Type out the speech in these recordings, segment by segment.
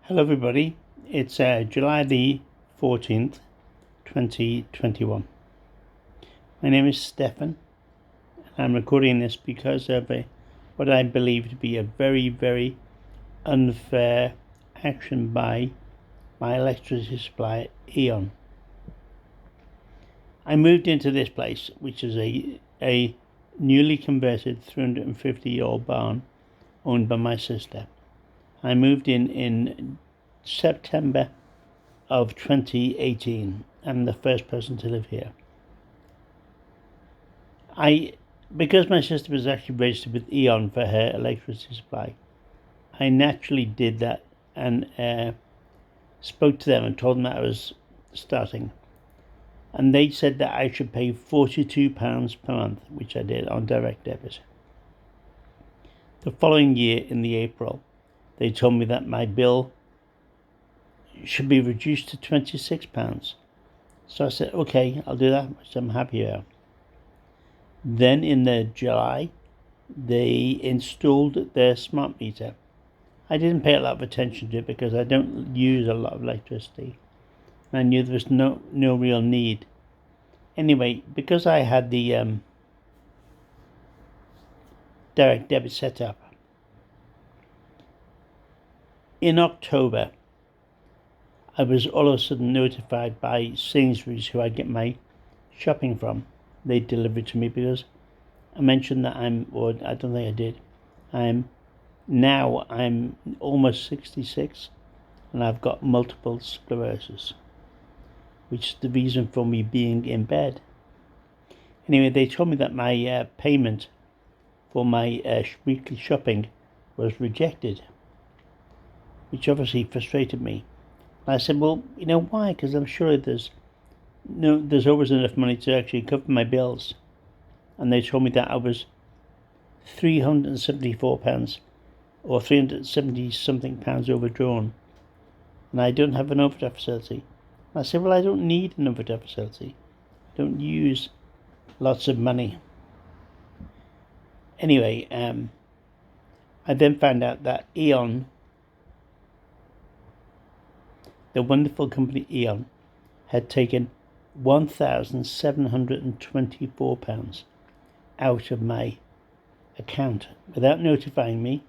Hello everybody, it's July the 14th, 2021. My name is Stefan. I'm recording this because of what I believe to be a very, very unfair action by my electricity supplier, E.ON. I moved into this place, which is a newly converted 350-year-old barn owned by my sister. I moved in September of 2018. I'm the first person to live here. Because my sister was actually registered with E.ON for her electricity supply, I naturally did that and spoke to them and told them that I was starting. And they said that I should pay £42 per month, which I did on direct debit. The following year, in the April, they told me that my bill should be reduced to £26. So I said, okay, I'll do that, which I'm happy about. Then in the July, they installed their smart meter. I didn't pay a lot of attention to it because I don't use a lot of electricity. And I knew there was no real need. Anyway, because I had the direct debit set up, in October, I was all of a sudden notified by Sainsbury's, who I get my shopping from. They delivered to me because I mentioned that I don't think I did. I'm almost 66 and I've got multiple sclerosis, which is the reason for me being in bed. Anyway, they told me that my payment for my weekly shopping was rejected, which obviously frustrated me. I said, well, you know why? Because I'm sure there's always enough money to actually cover my bills. And they told me that I was £374 or 370 something pounds overdrawn. And I don't have an overdraft facility. And I said, well, I don't need an overdraft facility. I don't use lots of money. Anyway, I then found out that E.ON, the wonderful company E.ON, had taken £1,724 out of my account without notifying me.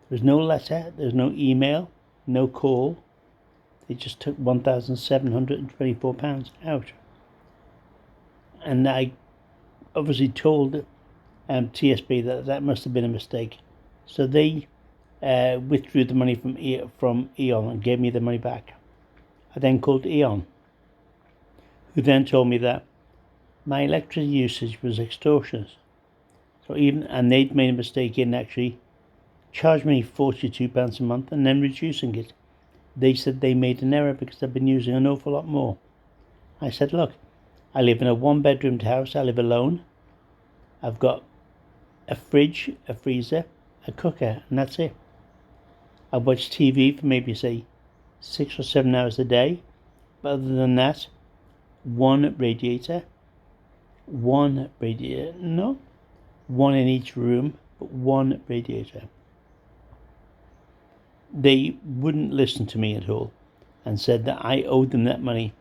There was no letter, there was no email, no call. They just took £1,724 out. And I obviously told TSB that must have been a mistake. So they withdrew the money from E.ON and gave me the money back. I then called E.ON, who then told me that my electricity usage was extortionate. And they'd made a mistake in actually charging me £42 a month and then reducing it. They said they made an error because I've been using an awful lot more. I said, look, I live in a one-bedroomed house. I live alone. I've got a fridge, a freezer, a cooker, and that's it. I watch TV for maybe, say, 6 or 7 hours a day. But other than that, one in each room, but one radiator. They wouldn't listen to me at all and said that I owed them that money.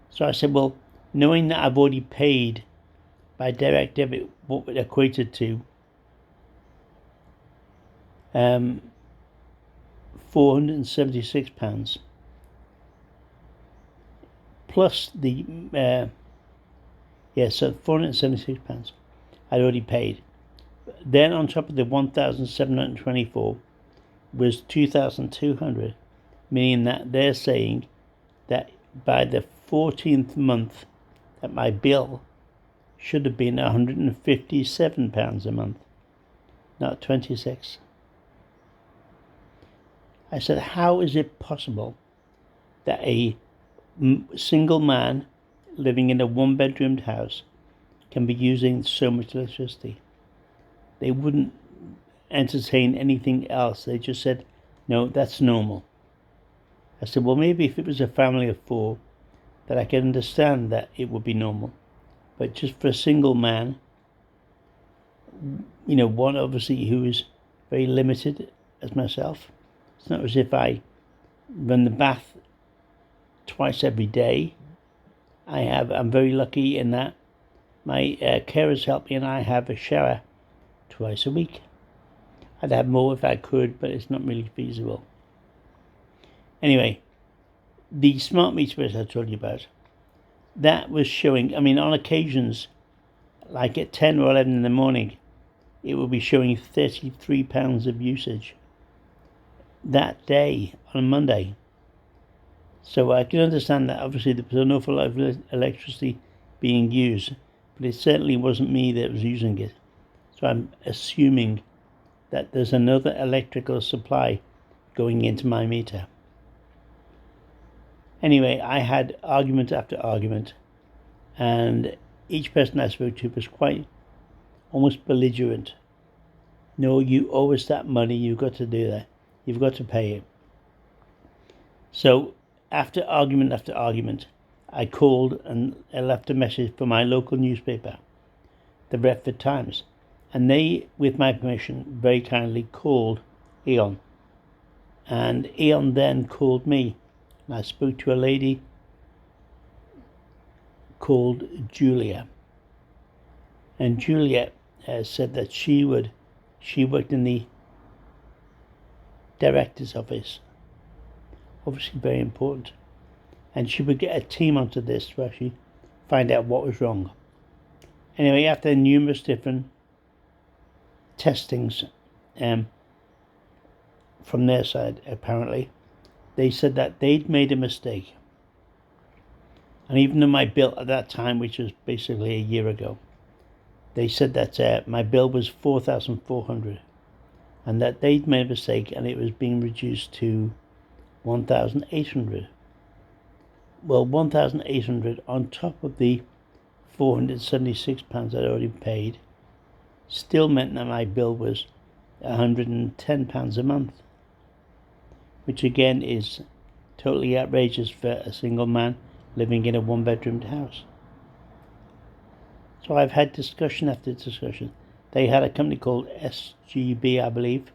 So I said, well, knowing that I've already paid by direct debit what it equated to £476 plus the so £476 I'd already paid. Then on top of the 1,724 was 2,200, meaning that they're saying that by the 14th month that my bill should have been £157 a month, not 26. I said, how is it possible that a single man living in a one-bedroomed house can be using so much electricity? They wouldn't entertain anything else. They just said, no, that's normal. I said, well, maybe if it was a family of 4, that I can understand that it would be normal. But just for a single man, one obviously who is very limited as myself, it's not as if I run the bath twice every day. I'm very lucky in that my carers help me, and I have a shower twice a week. I'd have more if I could, but it's not really feasible. Anyway, the smart meter which I told you about, that was showing, on occasions, like at 10 or 11 in the morning, it will be showing £33 of usage that day on a Monday. So I can understand that obviously there was an awful lot of electricity being used, but it certainly wasn't me that was using it. So I'm assuming that there's another electrical supply going into my meter. Anyway, I had argument after argument, and each person I spoke to was quite almost belligerent. No, you owe us that money, you've got to do that. You've got to pay it. So after argument, I called and I left a message for my local newspaper, the Retford Times, and they, with my permission, very kindly called E.ON. And E.ON then called me, and I spoke to a lady called Julia. And Julia said that she worked in the director's office, obviously very important, and she would get a team onto this to actually find out what was wrong. Anyway, after numerous different testings from their side, apparently, they said that they'd made a mistake. And even though my bill at that time, which was basically a year ago, they said that my bill was $4,400, and that they'd made a mistake and it was being reduced to $1,800. Well, $1,800 on top of the £476 I'd already paid still meant that my bill was £110 a month, which again is totally outrageous for a single man living in a one-bedroomed house. So I've had discussion after discussion. They had a company called SGB, I believe,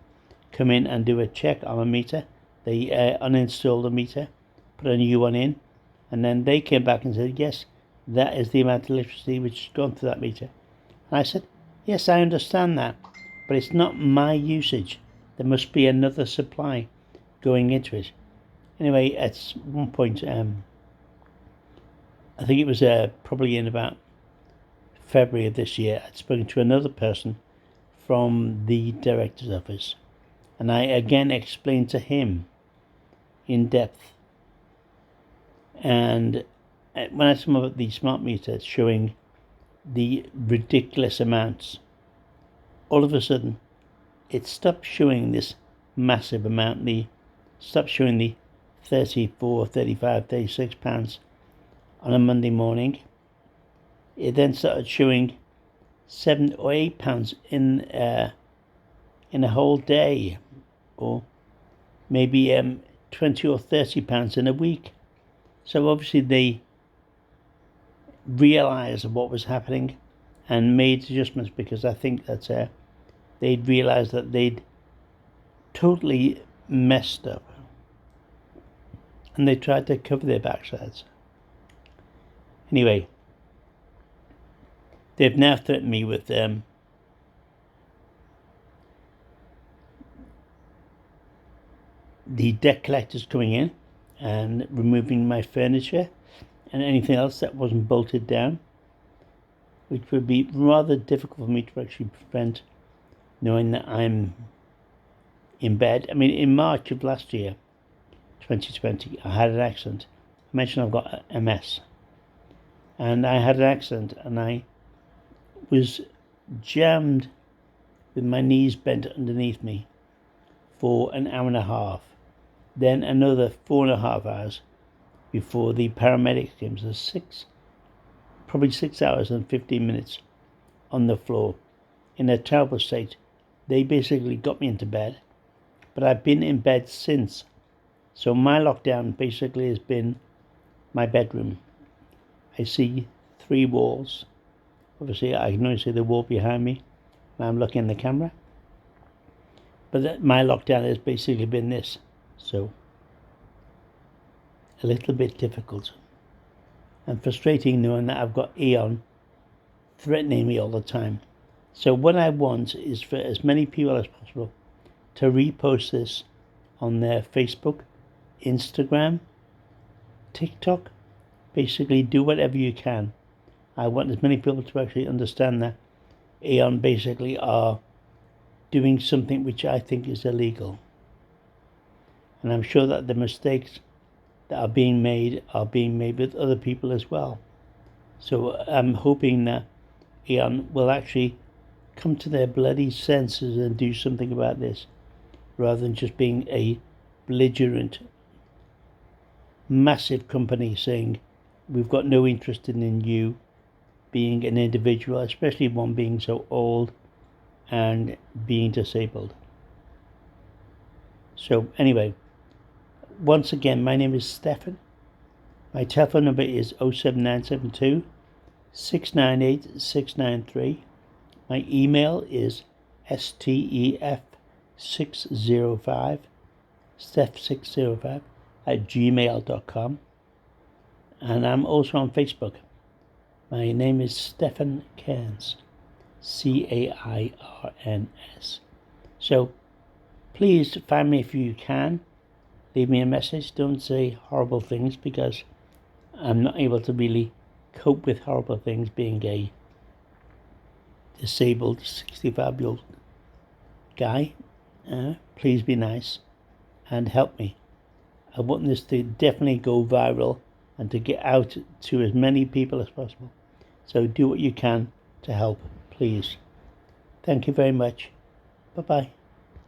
come in and do a check on a meter. They uninstalled the meter, put a new one in, and then they came back and said, yes, that is the amount of electricity which has gone through that meter. And I said, yes, I understand that, but it's not my usage. There must be another supply going into it. Anyway, at one point, I think it was probably in about February of this year, I'd spoken to another person from the director's office, and I again explained to him in depth. And when I saw about the smart meter showing the ridiculous amounts, all of a sudden it stopped showing this massive amount. Stopped showing the 34, 35, 36 pounds on a Monday morning. It then started showing £7 or £8 in a whole day, or maybe £20 or £30 in a week. So obviously they realised what was happening and made adjustments, because I think that they'd realised that they'd totally messed up, and they tried to cover their backsides. Anyway, they've now threatened me with the debt collectors coming in and removing my furniture and anything else that wasn't bolted down, which would be rather difficult for me to actually prevent, knowing that I'm in bed. In March of last year, 2020, I had an accident. I mentioned I've got MS. And I had an accident and I was jammed with my knees bent underneath me for an hour and a half. Then another 4.5 hours before the paramedics came. So probably 6 hours and 15 minutes on the floor in a terrible state. They basically got me into bed, but I've been in bed since. So my lockdown basically has been my bedroom. I see 3 walls. Obviously, I can only see the wall behind me when I'm looking in the camera. But my lockdown has basically been this. So a little bit difficult and frustrating knowing that I've got Eon threatening me all the time. So what I want is for as many people as possible to repost this on their Facebook, Instagram, TikTok. Basically do whatever you can. I want as many people to actually understand that Aeon basically are doing something which I think is illegal. And I'm sure that the mistakes that are being made with other people as well. So I'm hoping that Aeon will actually come to their bloody senses and do something about this, rather than just being a belligerent, massive company saying, we've got no interest in you being an individual, especially one being so old and being disabled. So anyway, once again, my name is Stefan. My telephone number is 07972 698 693. My email is stef605 stef605 at gmail.com, and I'm also on Facebook. My name is Stefan Cairns, Cairns. So please find me if you can. Leave me a message. Don't say horrible things, because I'm not able to really cope with horrible things being a disabled 65-year-old guy. Please be nice and help me. I want this to definitely go viral and to get out to as many people as possible. So do what you can to help, please. Thank you very much. Bye-bye.